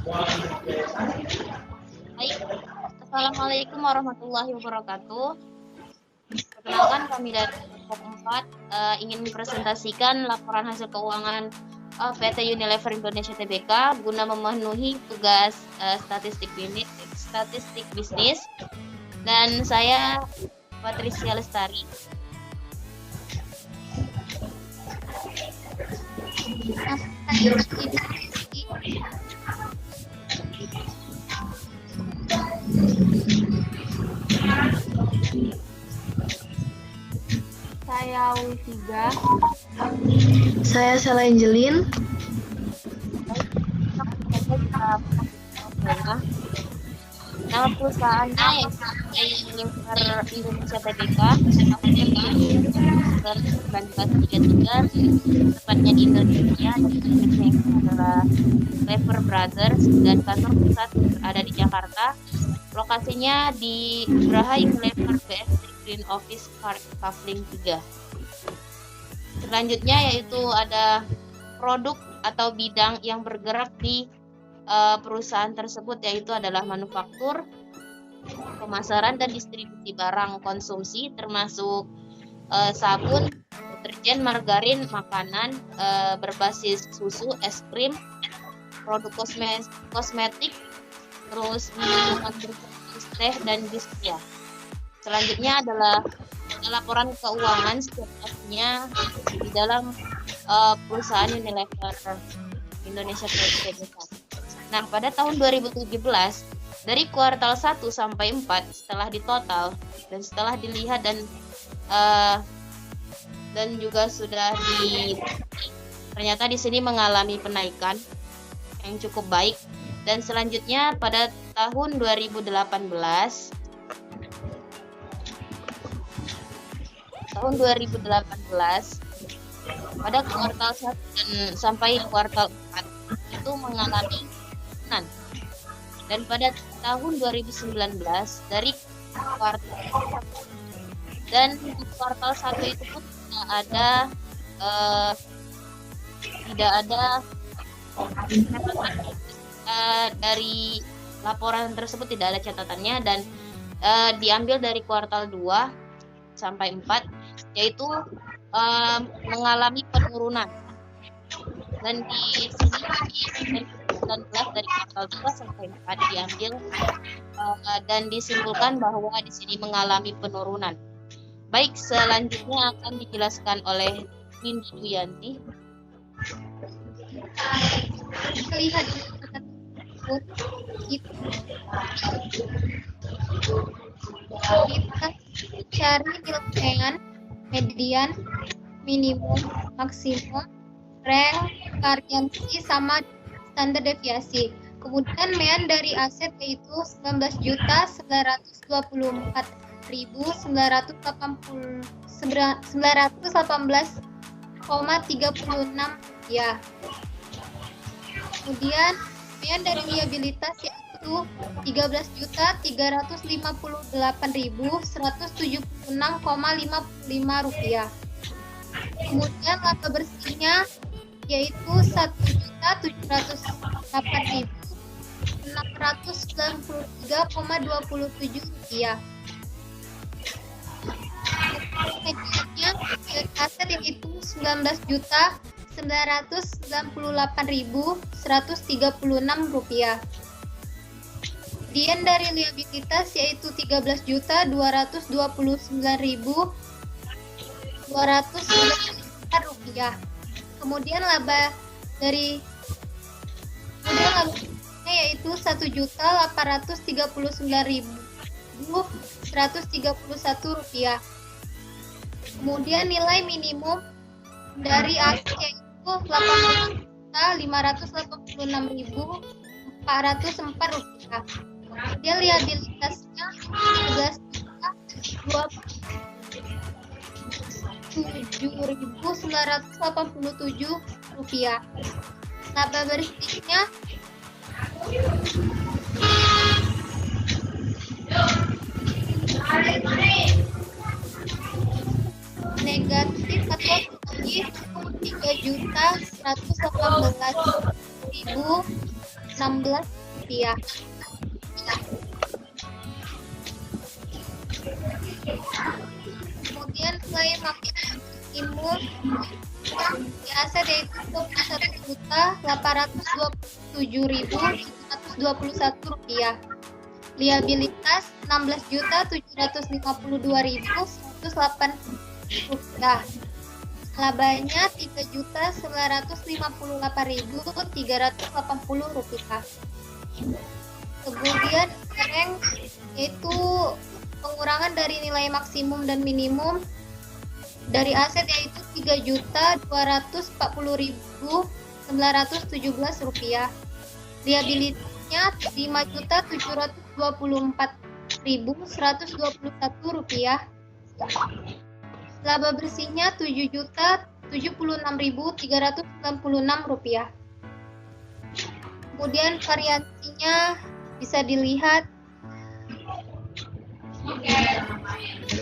Baik, Assalamualaikum warahmatullahi wabarakatuh. Perkenalkan kami dari kelompok 4 ingin mempresentasikan laporan hasil keuangan PT Unilever Indonesia Tbk guna memenuhi tugas statistik bisnis. Dan saya Patricia Lestari. Saya Wifida. Saya Sela Angelin. Nama perusahaannya yaitu Unilever Indonesia Tbk, 1933, tepatnya di Indonesia, dan pemiliknya itu adalah Lever Brothers, dan kantor pusat ada di Jakarta. Lokasinya di Geraha Unilever BSD Green Office Park Kafling 3. Selanjutnya yaitu ada produk atau bidang yang bergerak di perusahaan tersebut, yaitu adalah manufaktur, pemasaran dan distribusi barang konsumsi termasuk sabun, deterjen, margarin, makanan berbasis susu, es krim, produk kosmetik, terus minuman berbasis teh dan jus ya. Selanjutnya adalah laporan keuangan setiap tahunnya di dalam perusahaan Unilever Indonesia Tbk. Nah, pada tahun 2017 dari kuartal 1 sampai 4 setelah ditotal dan setelah dilihat dan juga sudah ternyata di sini mengalami penaikan yang cukup baik. Dan selanjutnya pada tahun 2018 pada kuartal 1 dan sampai kuartal 4 itu mengalami penurunan. Dan pada tahun 2019 dari kuartal dan di kuartal 1 itu pun tidak ada dari laporan tersebut tidak ada catatannya, dan diambil dari kuartal 2 sampai 4 yaitu mengalami penurunan. Dan di sini 19 dari kuartal 2 sampai 4 diambil dan disimpulkan bahwa di sini mengalami penurunan. Baik, selanjutnya akan dijelaskan oleh Windy Duyanti. Lihat kita cari nilaian, median, minimum, maksimum, rank, variansi sama standar deviasi. Kemudian mean dari aset yaitu 19.918,36 ya. Kemudian mean dari liabilitas yaitu 13.388.176,55 rupiah. Kemudian laba bersihnya yaitu 1.793.693,27 rupiah. Mediannya dari aset yaitu 19.998.136 rupiah. Kemudian dari liabilitas yaitu 13.229.294 rupiah. Kemudian laba yaitu 1.839.131 rupiah. Kemudian nilai minimum dari aset yaitu 18.586.404 rupiah. Kemudian liabilitasnya 17.987 rupiah. Laba bersihnya negatif atau rugi 3.118.000 rupiah. Kemudian nilai maksimum di aset yaitu Rp21.827.721. Liabilitas Rp16.752.108. Labanya Rp3.958.380. Kemudian rank yaitu pengurangan dari nilai maksimum dan minimum dari aset yaitu Rp3.240.917. Liabilitasnya Rp5.724.121. Laba bersihnya Rp7.076.396. Kemudian variansinya bisa dilihat.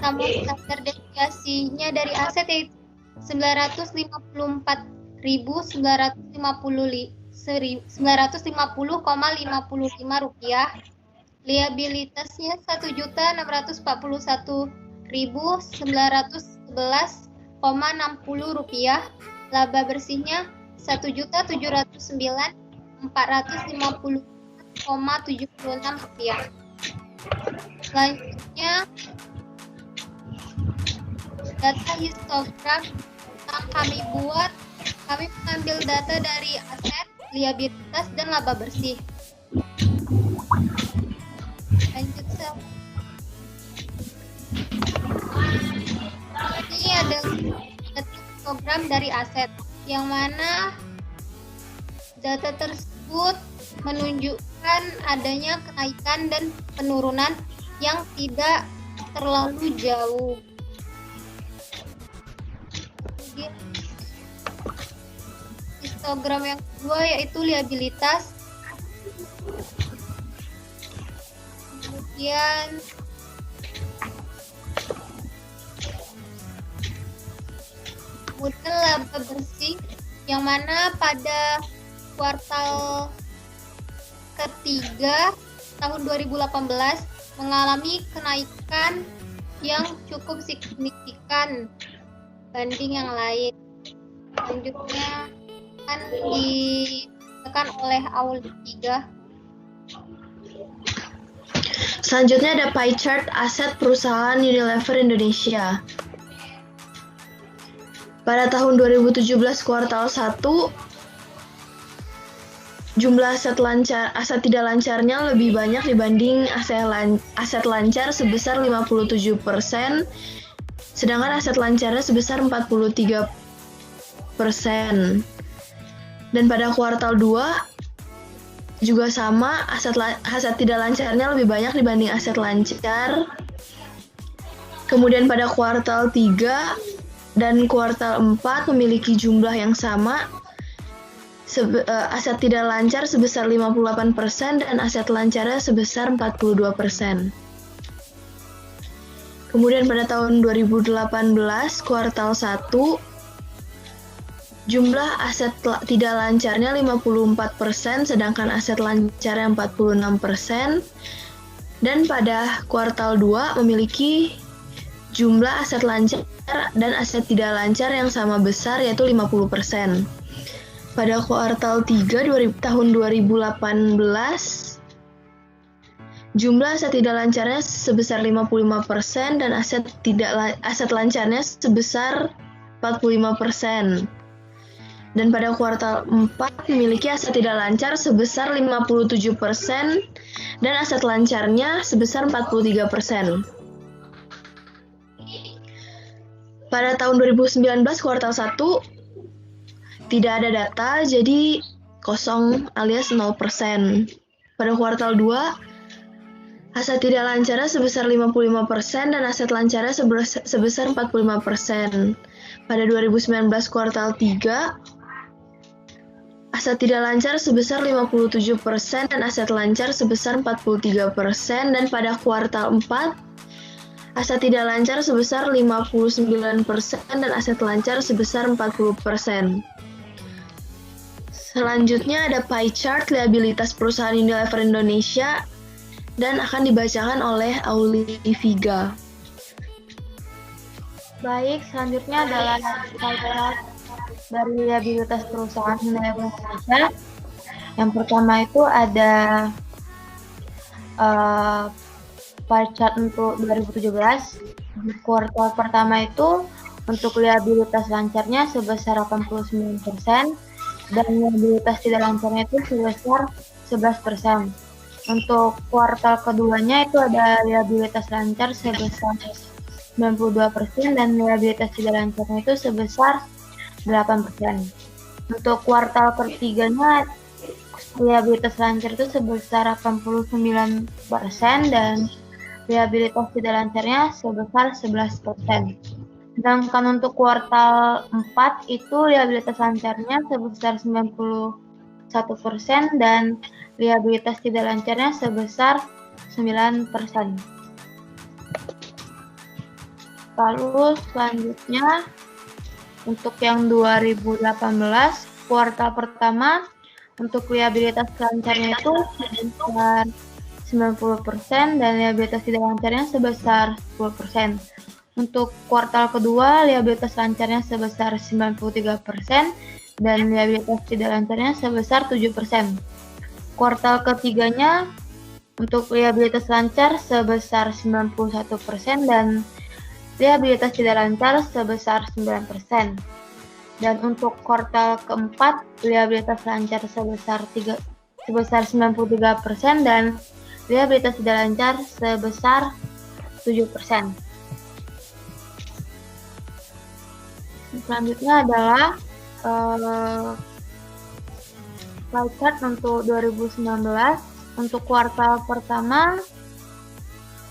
Namun standar deviasinya dari aset yaitu Rp950.950,55. Liabilitasnya Rp1.641.911,60. Laba bersihnya Rp1.709.450,76. Selanjutnya data histogram yang kami buat, kami mengambil data dari aset, liabilitas, dan laba bersih. Lanjut ini ada data histogram dari aset, yang mana data tersebut menunjukkan adanya kenaikan dan penurunan yang tidak terlalu jauh. Kemudian histogram yang kedua yaitu liabilitas. Kemudian laba bersih, yang mana pada kuartal ketiga tahun 2018 mengalami kenaikan yang cukup signifikan banding yang lain. Selanjutnya akan ditekan oleh Aul 3. Selanjutnya ada pie chart aset perusahaan Unilever Indonesia. Pada tahun 2017 kuartal 1, jumlah aset tidak lancarnya lebih banyak dibanding aset lancar sebesar 57%, sedangkan aset lancarnya sebesar 43%. Dan pada kuartal 2 juga sama, aset tidak lancarnya lebih banyak dibanding aset lancar. Kemudian pada kuartal 3 dan kuartal 4 memiliki jumlah yang sama. Aset tidak lancar sebesar 58% dan aset lancarnya sebesar 42%. Kemudian pada tahun 2018 kuartal 1 jumlah aset tidak lancarnya 54%, sedangkan aset lancarnya 46%. Dan pada kuartal 2 memiliki jumlah aset lancar dan aset tidak lancar yang sama besar, yaitu 50%. Pada kuartal 3 tahun 2018, jumlah aset tidak lancarnya sebesar 55% dan aset lancarnya sebesar 45%. Dan pada kuartal 4 memiliki aset tidak lancar sebesar 57% dan aset lancarnya sebesar 43%. Pada tahun 2019 kuartal 1 tidak ada data, jadi kosong alias 0%. Pada kuartal 2, aset tidak lancarnya sebesar 55% dan aset lancarnya sebesar 45%. Pada 2019 kuartal 3, aset tidak lancar sebesar 57% dan aset lancar sebesar 43%. Dan pada kuartal 4, aset tidak lancar sebesar 59% dan aset lancar sebesar 40%. Selanjutnya ada pie chart liabilitas perusahaan Unilever Indonesia dan akan dibacakan oleh Auli Viga. Baik, selanjutnya adalah pie chart dari liabilitas perusahaan Unilever Indonesia. Yang pertama itu ada pie chart untuk 2017. Di kuartal pertama itu untuk liabilitas lancarnya sebesar 89% dan liabilitas tidak lancarnya itu sebesar 11%. Untuk kuartal keduanya itu ada liabilitas lancar sebesar 92% dan liabilitas tidak lancarnya itu sebesar 8%. Untuk kuartal ketiganya liabilitas lancar itu sebesar 89% dan liabilitas tidak lancarnya sebesar 11%. Sedangkan untuk kuartal 4 itu liabilitas lancarnya sebesar 91% dan liabilitas tidak lancarnya sebesar 9%. Lalu selanjutnya untuk yang 2018 kuartal pertama untuk liabilitas lancarnya itu sebesar 90% dan liabilitas tidak lancarnya sebesar 10%. Untuk kuartal kedua, liabilitas lancarnya sebesar 93% dan liabilitas tidak lancarnya sebesar 7%. Kuartal ketiganya, untuk liabilitas lancar sebesar 91% dan liabilitas tidak lancar sebesar 9%. Dan untuk kuartal keempat, liabilitas lancar sebesar 93% dan liabilitas tidak lancar sebesar 7%. Selanjutnya adalah pie chart untuk 2019. Untuk kuartal pertama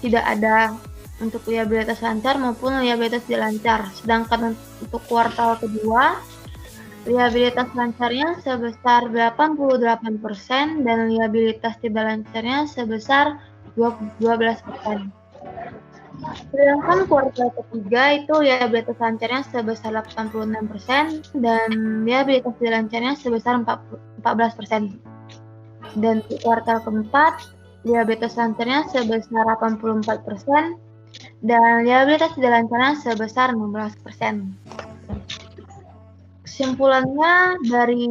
tidak ada untuk liabilitas lancar maupun liabilitas tidak lancar. Sedangkan untuk kuartal kedua, liabilitas lancarnya sebesar 88% dan liabilitas tidak lancarnya sebesar 12%. Sedangkan kuartal ketiga itu liabilitas lancarnya sebesar 86% dan liabilitas tidak lancarnya sebesar 14%. Dan di kuartal keempat, liabilitas lancarnya sebesar 84% dan liabilitas tidak lancarnya sebesar 16%. Kesimpulannya dari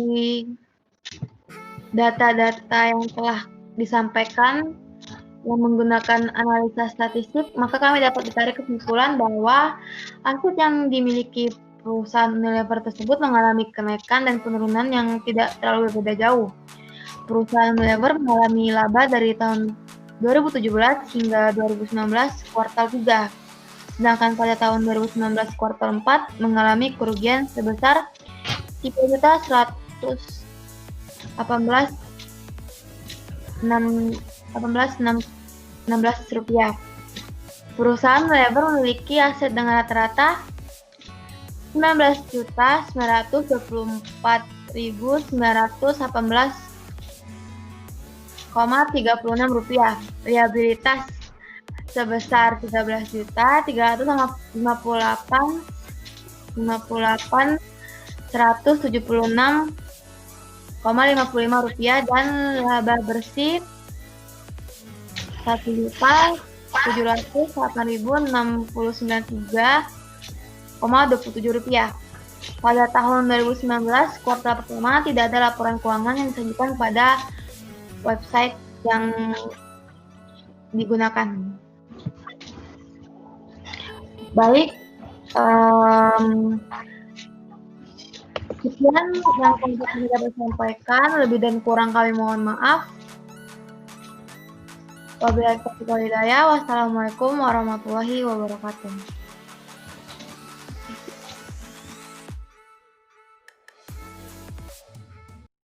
data-data yang telah disampaikan yang menggunakan analisa statistik, maka kami dapat ditarik kesimpulan bahwa aset yang dimiliki perusahaan Unilever tersebut mengalami kenaikan dan penurunan yang tidak terlalu berbeda jauh. Perusahaan Unilever mengalami laba dari tahun 2017 hingga 2019 kuartal 3. Sedangkan pada tahun 2019 kuartal 4 mengalami kerugian sebesar 3.118.616 rupiah. Perusahaan Unilever memiliki aset dengan rata-rata 19.924.918,36 rupiah. Liabilitas sebesar 13.156,55 rupiah dan laba bersih 1.708.693,27 rupiah. Pada tahun 2019 kuartal pertama tidak ada laporan keuangan yang disajikan pada website yang digunakan. Baik, sekian yang kami dapat sampaikan. Lebih dan kurang kami mohon maaf. Wabillahi taufiq wal hidayah. Wassalamualaikum warahmatullahi wabarakatuh.